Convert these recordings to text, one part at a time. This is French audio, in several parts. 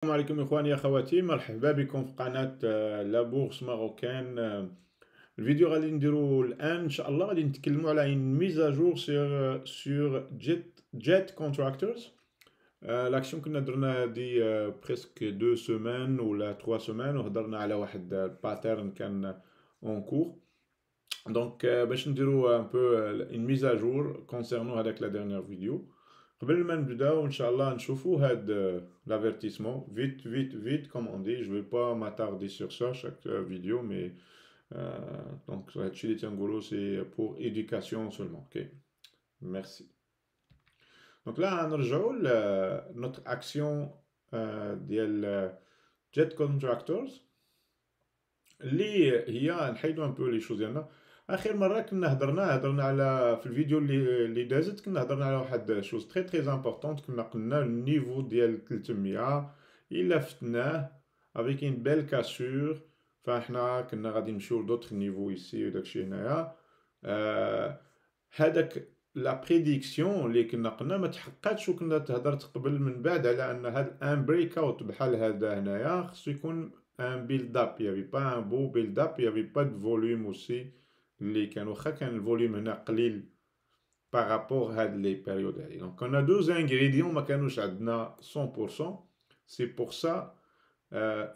السلام عليكم إخواني أخواتي، مرحبا بكم في قناة لا بورس ماروكان. الفيديو غادي نديرو الآن إن شاء الله غادي نتكلمو على une mise à jour sur Jet Contractors. l'action كنا درنا هادي presque 2 semaines ولا 3 semaines وهضرنا على واحد باترن كان en cours. Donc باش نديرو un peu une mise à jour concernant هذاك la dernière vidéo. قبل ما نبداو ان شاء الله نشوفوا هاد l'avertissement vite comme on dit. Je vais pas m'attarder sur ça chaque vidéo, mais donc هادشي اللي تنقولو c'est pour éducation seulement. Ok, merci. Donc là نرجعوا notre action ديال Jet Contractors اللي هي نحيدو ان بو لي شوز ديالنا. اخر مره كنا هضرنا على في الفيديو اللي دازت كنا هضرنا على واحد شوز تري امبورطونت. كنا قلنا النيفو ديال 300 الا فتناه افيك ان بيل كاسور، فاحنا كنا غادي نمشيو لدوطخ نيفو ايسي وداكشي هنايا. هذاك لا بريديكسيون اللي كنا قلنا ما تحققاتش، وكنا تهضرت قبل من بعد على ان هاد ان بريك اوت بحال هذا هنايا خصو يكون un build-up. Il n'y avait pas un beau build-up, il n'y avait pas de volume aussi. Les كان الفوليوم هنا قليل par rapport à les périodes. Donc on a deux ingrédients ما كانوش عندنا 100%. C'est pour ça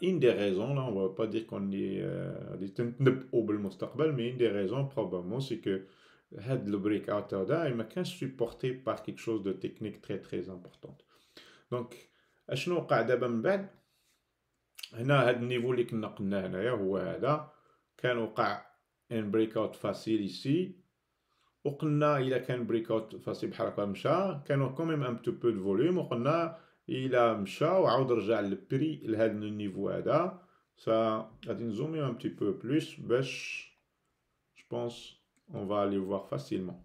une des raisons, là on va pas dire qu'on est تنتنبؤوا بالمستقبل, mais une des raisons probablement c'est que هاد le breakout هذا ما كانش supporté par quelque chose de technique très importante. Donc اشنو وقع دابا من بعد؟ هنا هاد النيفو اللي كنا قلنا هنايا هو هذا، كان وقع ان بريك اوت فاسيل ايسي، وقلنا الا كان بريك اوت فاسيل بحال هكا مشى كانوا كوميم ان بتو بو دو فوليوم، وقلنا الا مشى وعاود رجع للبري لهاد النيفو هذا. غادي نزومي ان بتي بو بلوس باش جو بونس اون فا لي فوار فاسيلمون.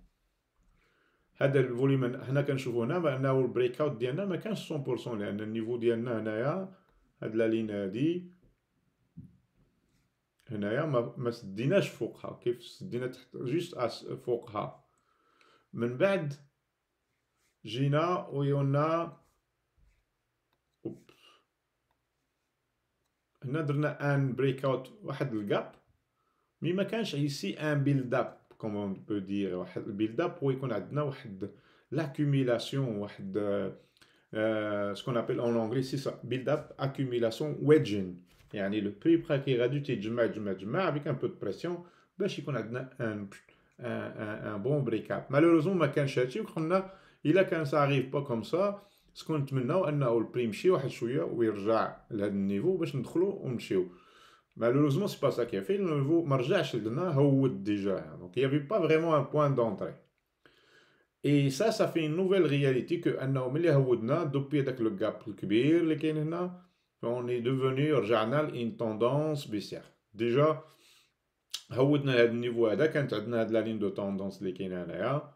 هذا الفوليوم هنا كنشوفو هنا بانه البريك اوت ديالنا ما كانش 100%، لان النيفو ديالنا هنايا هاد لا لين هادي هنايا ما سديناش فوقها، كيف سدينا تحت جوست فوقها. من بعد جينا ويونا هنا درنا ان بريك اوت واحد الجاب، مي ما كانش ايسي ان بيلد اب كوم اون بو دير. واحد البيلد اب هو يكون عندنا واحد لاكوميلاسيون، واحد سكون ابل اون انجلي سي سا بيلد اب اكوميلاسيون ويدجين، يعني لو بري بخا كي غادي تيتجمع افيك ان بو دو بريسيون باش يكون عندنا ان بون بريك اب. مالوروزمون ما كانش هادشي، وقلنا الا كان سا اريف با كوم سا سكون نتمناو انه البري يمشي واحد شويه ويرجع لهذا النيفو باش ندخلو ونمشيو. Malheureusement, c'est pas ça qui a fait. Le niveau marjach لنا هود déjà. Donc il y avait pas vraiment un point d'entrée. Et ça fait une nouvelle réalité que أنه ملي هودنا depuis هذاك le gap الكبير اللي كاين هنا on est devenu رجعنا ل une tendance baissière. Déjà هودنا هذا النيفو هذا كانت عندنا هاد لا ligne de tendance اللي كاينه هنايا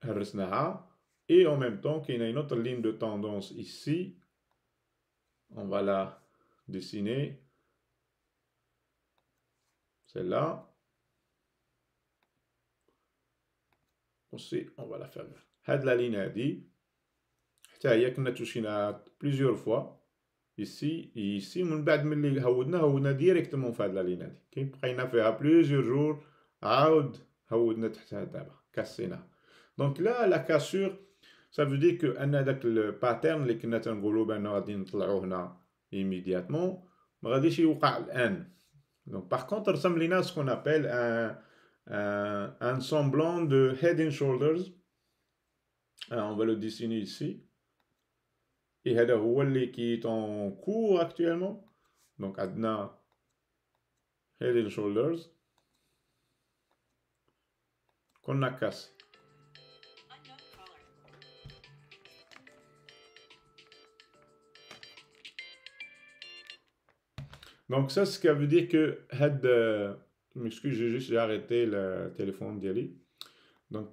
هرسناها. Et en même temps كاينه une autre ligne de tendance ici. On va la dessiner. Celle-là aussi, on va la faire. هاد la ligne هادي حتى هي كنا توشينا plusieurs fois ici من بعد ملي هودنا ديريكتومون في هاد لا لين هادي، كي بقينا فيها plusieurs jours عاود هودنا تحتها دابا كاسيناها. دونك لا كاسور ça veut dire que ان هذاك الباترن اللي كنا تنقولوا بانه غادي نطلعوا هنا immédiatement ما غاديش يوقع الان. Donc par contre رسم لينا ce qu'on appelle un semblant de head and shoulders. Alors, on va le dessiner ici. Et هذا هو اللي qui est en cours actuellement. Donc عندنا head and shoulders qu'on a cassé. Donc ça, ce qui veut dire que had, je m'excuse, j'ai arrêté le téléphone d'Yali. Donc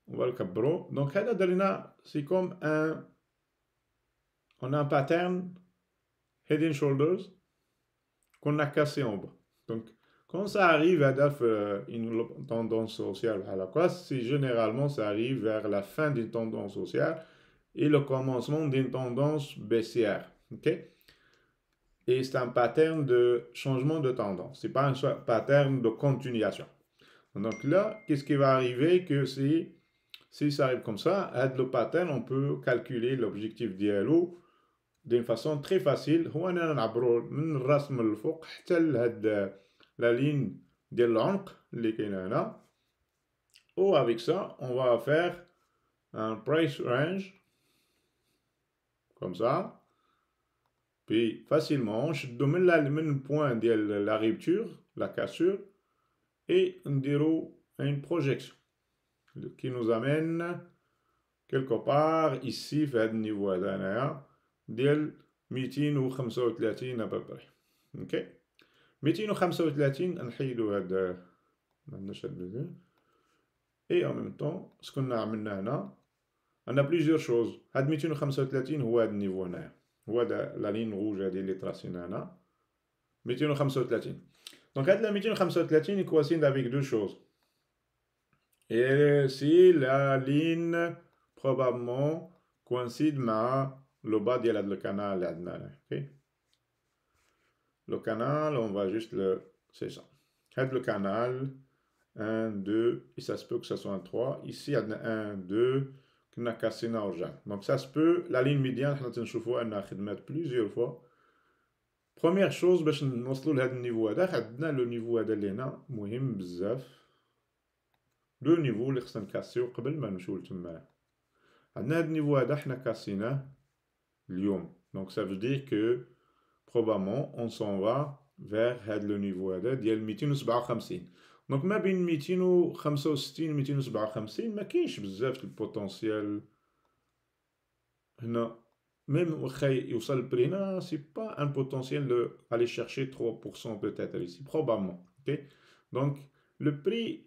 on va le cabro. Donc هذا درنا c'est comme on a un pattern head and shoulders qu'on a cassé en bas. Donc quand ça arrive à une tendance haussière à la classe, c'est généralement ça arrive vers la fin d'une tendance haussière et le commencement d'une tendance baissière. Ok? Et c'est un pattern de changement de tendance. C'est pas un pattern de continuation. Donc là, qu'est-ce qui va arriver que si ça arrive comme ça, avec le pattern, on peut calculer l'objectif d'ILO d'une façon très facile. هو أننا نعبروا من الراس من الفوق حتى لهاد la ligne ديال العنق اللي كاينه هنا. Ou avec ça, on va faire un price range comme ça. Puis facilement, je donne le point de la rupture, la cassure, et on dirait une projection qui nous amène quelque part ici vers le niveau هذايا ديال 235 à peu près. OK 235 نحيدو هذا ما عندناش هذا. Et en même temps, ce qu'on a عملنا هنا, on a plusieurs choses. هاد 235 هو هاد النيفو هنايا. هو la ligne rouge هادي اللي تراسينا هنا. 235. Donc هاد la 235 il coïncide avec deux choses. Et si la ligne probablement coïncide avec le bas de le canal. Okay? Le canal, on va juste le... C'est ça. Le canal, 1, 2, et ça se peut que ce soit un 3. Ici, il y a 1, 2, qu'on a cassé dans le donc ça se peut, la ligne médiane, on a fait plusieurs fois. Première chose, باش نوصلوا لهذا النيفو هذا عندنا لو نيفو هذا اللي هنا مهم بزاف. لو نيفو اللي خصنا نكاسيو قبل ما نمشيو لتما. عندنا هاد النيفو هذا حنا كاسيناه اليوم. Donc ça veut dire que probablement on s'en va vers هاد لو نيفو هذا ديال 257. Donc ما بين 265 و 257 ما كاينش بزاف البوتنسيال هنا. Même واخا يوصل البري هنا سي با ان بوتنسيال دو aller chercher 3% peut-être ici probablement. OK donc le prix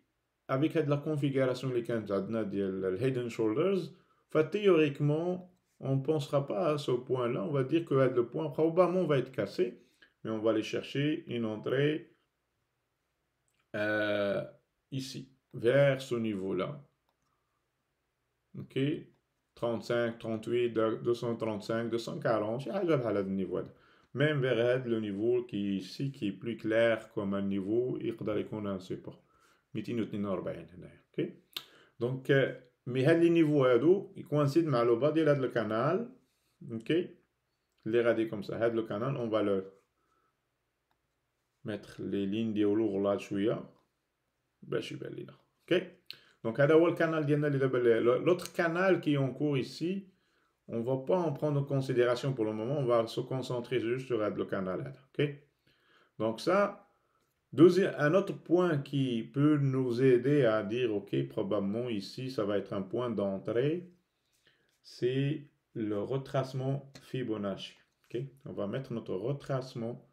avec la configuration اللي كانت عندنا ديال الهيدن شولدرز فتhéoriquement on ne pensera pas à ce point là, on va dire que le point probablement va être cassé, mais on va aller chercher une entrée ici vers ce niveau là. OK 35, 38, 235, 240, même vers le niveau qui ici qui est plus clair comme un niveau, il faudrait qu'on ait un support. 242 OK donc mais هاد les niveaux هادو coïncident مع le bas ديال هاد le canal. OK les radis comme ça هاد le canal on va le mettre les lignes ديالو غلاد شويه باش يبان لينا. OK donc هذا هو الكانال ديالنا اللي دابا l'autre canal qui est en cours ici on ne va pas en prendre en considération pour le moment, on va se concentrer juste sur le canal. OK donc ça un autre point qui peut nous aider à dire ok probablement ici ça va être un point d'entrée, c'est le retracement Fibonacci. OK on va mettre notre retracement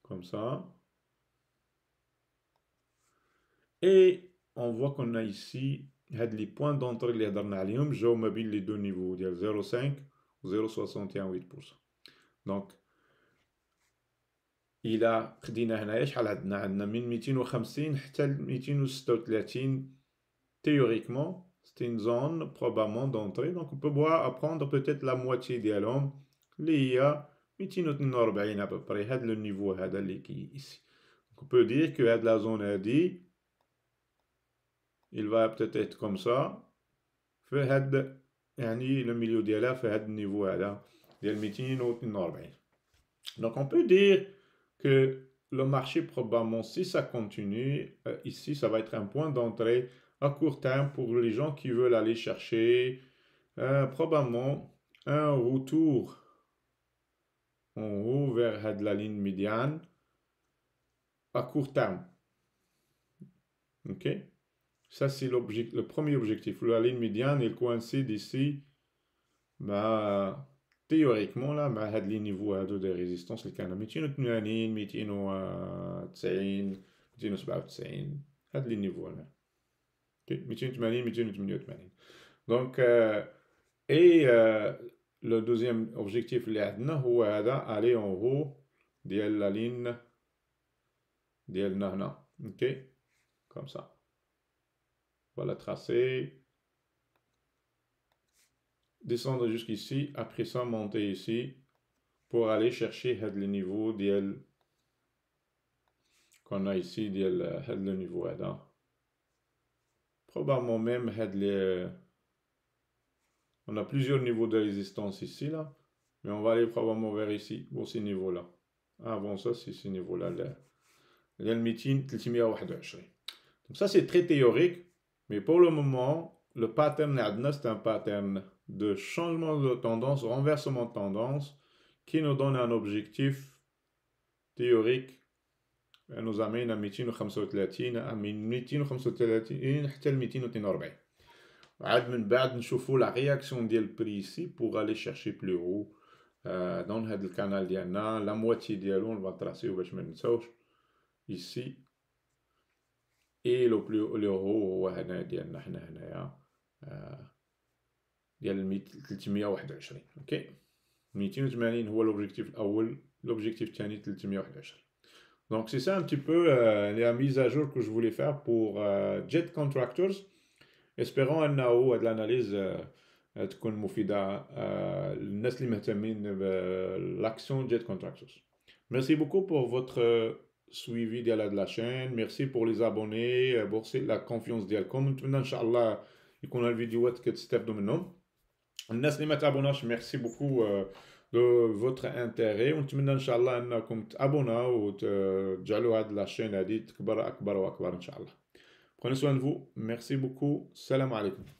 comme ça et on voit qu'on a ici les points d'entrée اللي هضرنا عليهم جاو ما بين les deux niveaux ديال 0,5 و 0,618%. donc إلا خدينا هنايا شحال عندنا من 250 حتى ل 236 théoriquement c'est une zone probablement d'entrée, donc on peut prendre peut-être la moitié ديالهم اللي هي 242 à peu près هاد le niveau هذا اللي كي ici. donc on peut dire que هاد la zone هادي il va peut-être être comme ça في هاد يعني le milieu ديالها في هاد النيفو هذا ديال 242. donc on peut dire que le marché probablement si ça continue ici ça va être un point d'entrée à court terme pour les gens qui veulent aller chercher probablement un retour en haut vers la ligne médiane à court terme. OK ça c'est le premier objectif. La ligne médiane il coïncide ici théoriquement là مع هاد لي نيفو هادو دي ريزيستانس اللي كانوا 280 290 297 هاد لي نيفو هنا 280 288. donc et le deuxième objectif اللي عندنا هو هذا aller en haut ديال la ligne ديالنا هنا. OK comme ça voilà tracé descendre jusqu'ici, après ça monter ici pour aller chercher le niveau qu'on a ici, le niveau là. Probablement même on a plusieurs niveaux de résistance ici là, mais on va aller probablement vers ici, pour ces niveaux là. Avant ça, c'est ce niveau là, le 321. Donc ça c'est très théorique, mais pour le moment, le pattern c'est un pattern de changement de tendance, renversement de tendance, qui nous donne un objectif théorique nous amène à 235 à 235 حتى ل 242. عاد من بعد نشوفوا la réaction ديال البري ici pour aller chercher plus haut dans هذا الكانال ديالنا la moitié ديالو on va tracer باش ما ننساوش ici et le plus haut هو هنا ديالنا حنا هنايا ديال 321. اوكي 280 هو l'objectif الاول، l'objectif الثاني 321. Donc c'est ça un petit peu la mise à jour que je voulais faire pour Jet Contractors. Espérons أنه هاد الاناليز تكون مفيدة للناس اللي مهتمين بالأكسيون Jet Contractors. Merci beaucoup pour votre suivi de la chaîne. Merci pour les abonnés, pour la confiance ديالكم. نتمنى إن شاء الله يكون الفيديوهات كتستافدوا منهم. الناس اللي ما تابوناش merci beaucoup de votre intérêt ونتمنى ان شاء الله انكم تابوناو وتجعلوا هاد لاشين هادي تكبر اكبر واكبر ان شاء الله. Prenez soin de vous, merci beaucoup, salam alaikum.